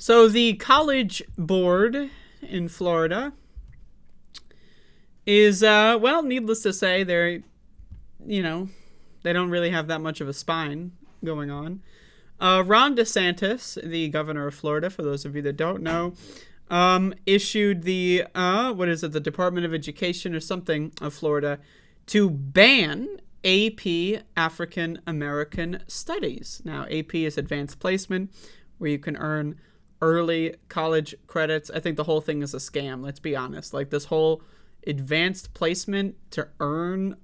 So the College Board in Florida is, well, needless to say, they don't really have that much of a spine going on. Ron DeSantis, the governor of Florida, for those of you that don't know, issued the, the Department of Education or something of Florida to ban AP African American Studies. Now, AP is Advanced Placement, where you can earn early college credits. I think the whole thing is a scam, let's be honest. Like, this whole advanced placement to earn,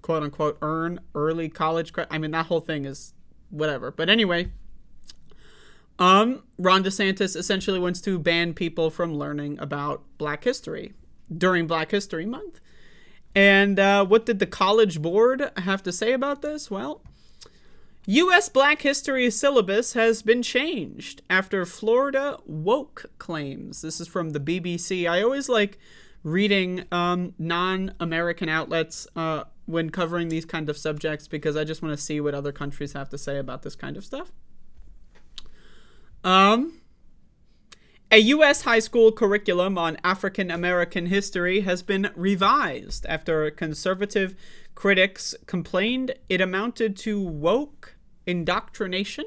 quote unquote, earn early college credit. I mean, that whole thing is whatever. But anyway, Ron DeSantis essentially wants to ban people from learning about Black history during Black History Month. And what did the College Board have to say about this? Well, U.S. Black history syllabus has been changed after Florida woke claims. This is from the BBC. I always like reading non-American outlets when covering these kind of subjects because I just want to see what other countries have to say about this kind of stuff. A U.S. high school curriculum on African American history has been revised after conservative critics complained it amounted to woke indoctrination.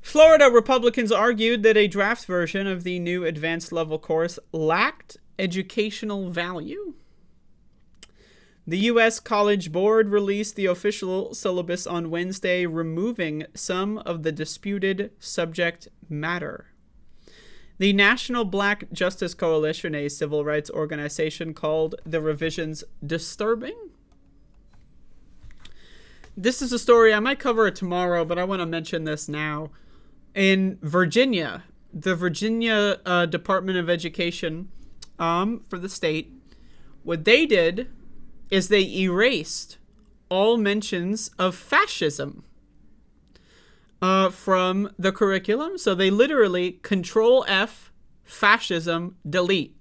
Florida Republicans argued that a draft version of the new advanced level course lacked educational value. The U.S. College Board released the official syllabus on Wednesday, removing some of the disputed subject matter. The National Black Justice Coalition, a civil rights organization, called the revisions disturbing. This is a story, I might cover it tomorrow, but I want to mention this now. In Virginia, the Virginia Department of Education for the state, what they did is they erased all mentions of fascism from the curriculum. So they literally Control F, fascism, delete.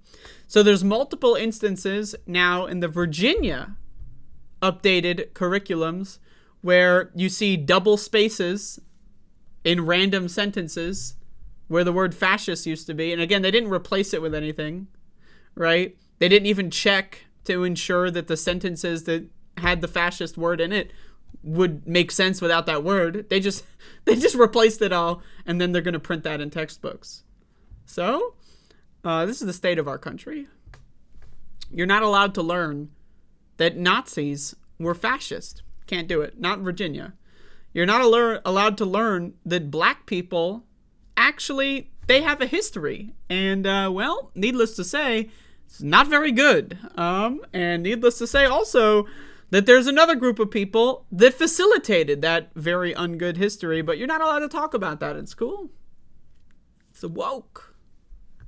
So there's multiple instances now in the Virginia updated curriculums where you see double spaces in random sentences where the word fascist used to be. And again, they didn't replace it with anything, right? They didn't even check to ensure that the sentences that had the fascist word in it would make sense without that word. They just replaced it all, and then they're going to print that in textbooks. So, this is the state of our country. You're not allowed to learn that Nazis were fascist. Can't do it. Not in Virginia. You're not allowed to learn that black people actually, they have a history. And, well, needless to say, it's not very good. And needless to say also that there's another group of people that facilitated that very ungood history, but you're not allowed to talk about that in school. It's woke.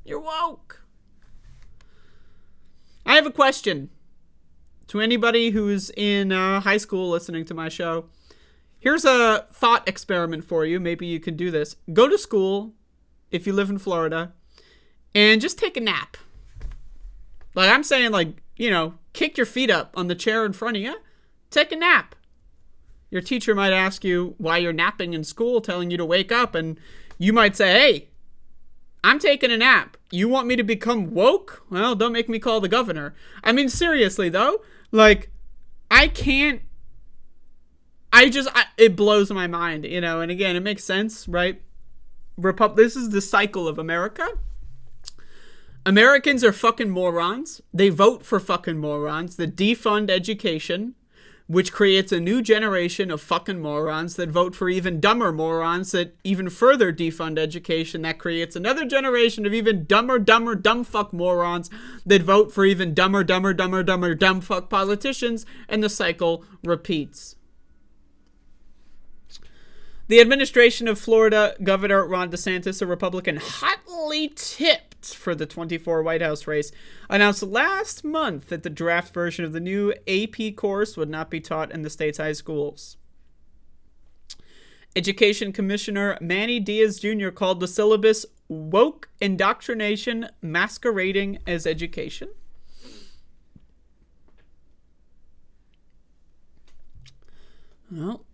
You're woke. I have a question to anybody who's in high school listening to my show. Here's a thought experiment for you. Maybe you can do this. Go to school, if you live in Florida, and just take a nap. Like I'm saying, like, you know, kick your feet up on the chair in front of you. Take a nap. Your teacher might ask you why you're napping in school, telling you to wake up. And you might say, hey, I'm taking a nap. You want me to become woke? Well, don't make me call the governor. I mean, seriously, though. Like, I can't. It blows my mind, you know. And again, it makes sense, right? This is the cycle of America. Americans are fucking morons. They vote for fucking morons that defund education, which creates a new generation of fucking morons that vote for even dumber morons that even further defund education. That creates another generation of even dumber, dumb fuck morons that vote for even dumber, dumb fuck politicians, and the cycle repeats. The administration of Florida Governor Ron DeSantis, a Republican hotly tipped for the 24 White House race, announced last month that the draft version of the new AP course would not be taught in the state's high schools. Education Commissioner Manny Diaz Jr. called the syllabus woke indoctrination masquerading as education. Well,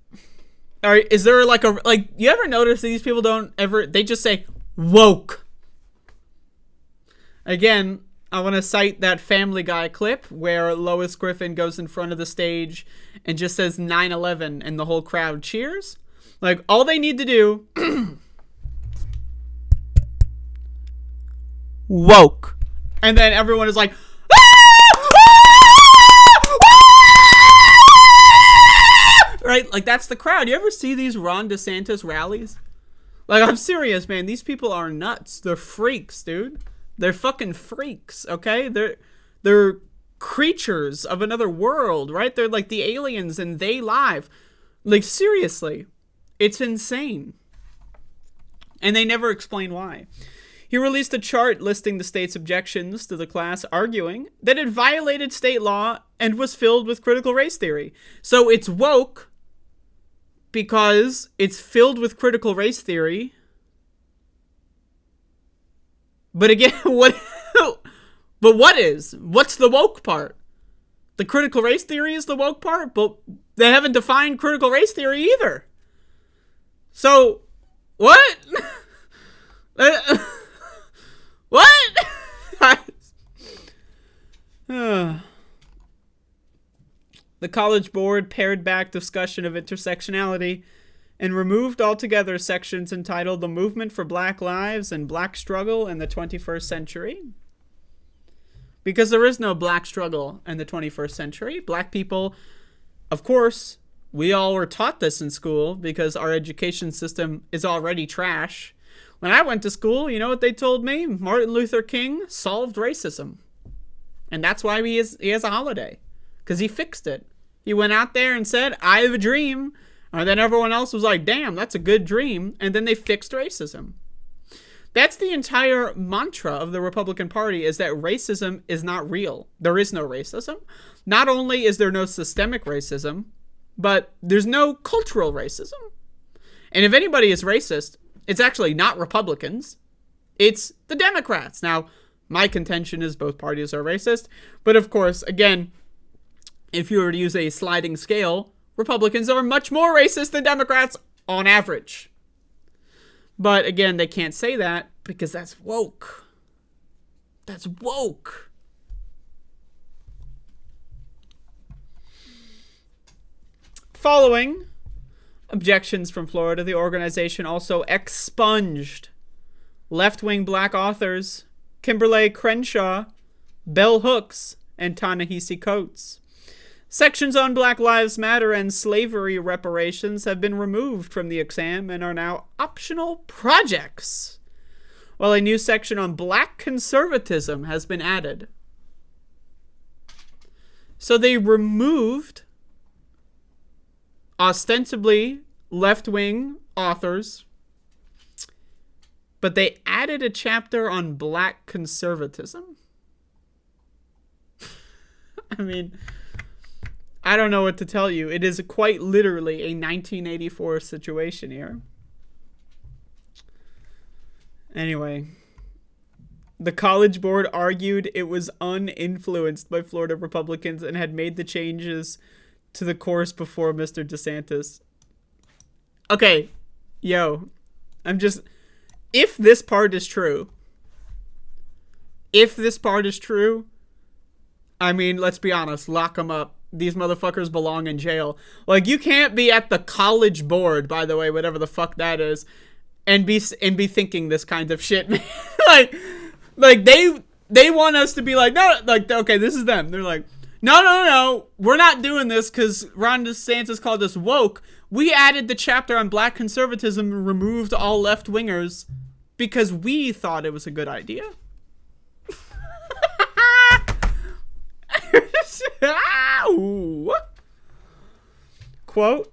All right, is there like you ever notice these people they just say woke? Again, I want to cite that Family Guy clip where Lois Griffin goes in front of the stage and just says 9/11 and the whole crowd cheers. Like, all they need to do woke. And then everyone is like, right? Like, that's the crowd. You ever see these Ron DeSantis rallies? Like, I'm serious, man. These people are nuts. They're freaks, dude. They're fucking freaks, okay? They're creatures of another world, right? They're like the aliens and They Live. Like, seriously. It's insane. And they never explain why. He released a chart listing the state's objections to the class, arguing that it violated state law and was filled with critical race theory. So it's woke because it's filled with critical race theory. But again, what's the woke part? The critical race theory is the woke part, but they haven't defined critical race theory either. So, what? What? The College Board pared back discussion of intersectionality and removed altogether sections entitled The Movement for Black Lives and Black Struggle in the 21st Century. Because there is no black struggle in the 21st century. Black people, of course, we all were taught this in school because our education system is already trash. When I went to school, you know what they told me? Martin Luther King solved racism. And that's why he has a holiday. Because he fixed it. He went out there and said, I have a dream. And then everyone else was like, damn, that's a good dream. And then they fixed racism. That's the entire mantra of the Republican Party, is that racism is not real. There is no racism. Not only is there no systemic racism, but there's no cultural racism. And if anybody is racist, it's actually not Republicans. It's the Democrats. Now, my contention is both parties are racist. But of course, again, if you were to use a sliding scale, Republicans are much more racist than Democrats on average. But again, they can't say that because that's woke. That's woke. Following objections from Florida, the organization also expunged left-wing black authors Kimberly Crenshaw, Bell Hooks, and Ta-Nehisi Coates. Sections on Black Lives Matter and slavery reparations have been removed from the exam and are now optional projects, while a new section on black conservatism has been added. So they removed ostensibly left-wing authors, but they added a chapter on black conservatism. I mean, I don't know what to tell you. It is quite literally a 1984 situation here. Anyway, the College Board argued it was uninfluenced by Florida Republicans and had made the changes to the course before Mr. DeSantis. Okay, if this part is true, I mean, let's be honest, lock them up. These motherfuckers belong in jail. Like, you can't be at the College Board, by the way, whatever the fuck that is, and be thinking this kind of shit, man. like they want us to be like, no, like, okay, this is them. They're like, no, we're not doing this because Ron DeSantis called us woke. We added the chapter on black conservatism and removed all left-wingers because we thought it was a good idea. Quote,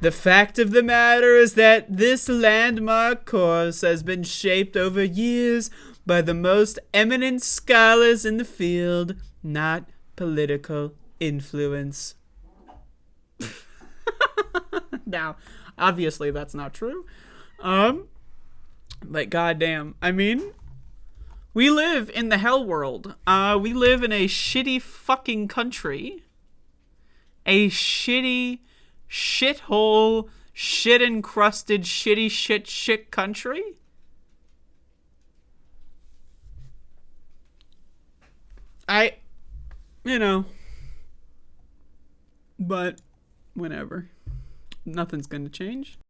the fact of the matter is that this landmark course has been shaped over years by the most eminent scholars in the field, not political influence. Now, obviously that's not true. But goddamn, I mean, we live in the hell world. We live in a shitty fucking country. A shitty, shithole, shit encrusted shitty shit country? But whatever. Nothing's gonna change.